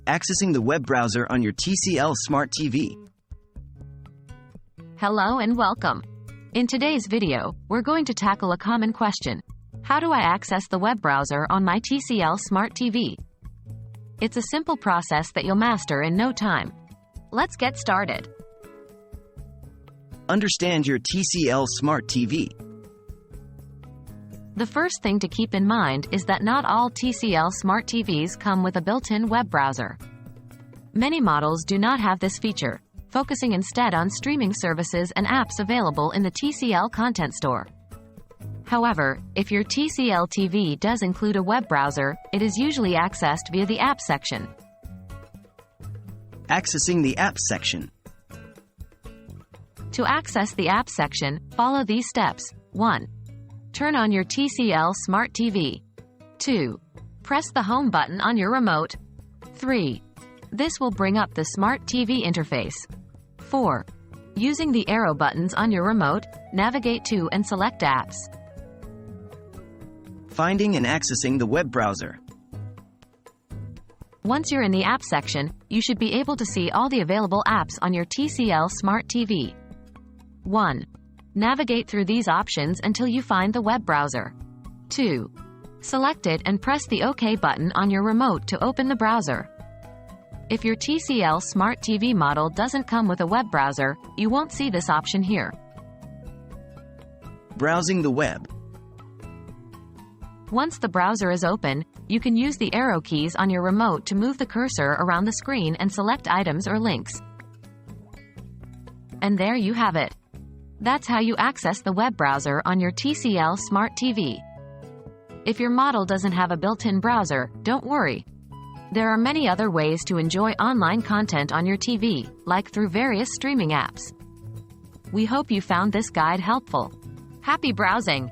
Accessing the web browser on your TCL Smart TV. Hello and welcome. In today's video, we're going to tackle a common question. How do I access the web browser on my TCL Smart TV? It's a simple process that you'll master in no time. Let's get started. Understand your TCL Smart TV. The first thing to keep in mind is that not all TCL Smart TVs come with a built-in web browser. Many models do not have this feature, focusing instead on streaming services and apps available in the TCL Content Store. However, if your TCL TV does include a web browser, it is usually accessed via the Apps section. Accessing the Apps section. To access the Apps section, follow these steps. 1. Turn on your TCL Smart TV. 2. Press the Home button on your remote. 3. This will bring up the Smart TV interface. 4. Using the arrow buttons on your remote, navigate to and select Apps. Finding and accessing the web browser. Once you're in the Apps section, you should be able to see all the available apps on your TCL Smart TV. 1. Navigate through these options until you find the web browser. 2. Select it and press the OK button on your remote to open the browser. If your TCL Smart TV model doesn't come with a web browser, you won't see this option here. Browsing the web. Once the browser is open, you can use the arrow keys on your remote to move the cursor around the screen and select items or links. And there you have it. That's how you access the web browser on your TCL Smart TV. If your model doesn't have a built-in browser, don't worry. There are many other ways to enjoy online content on your TV, like through various streaming apps. We hope you found this guide helpful. Happy browsing!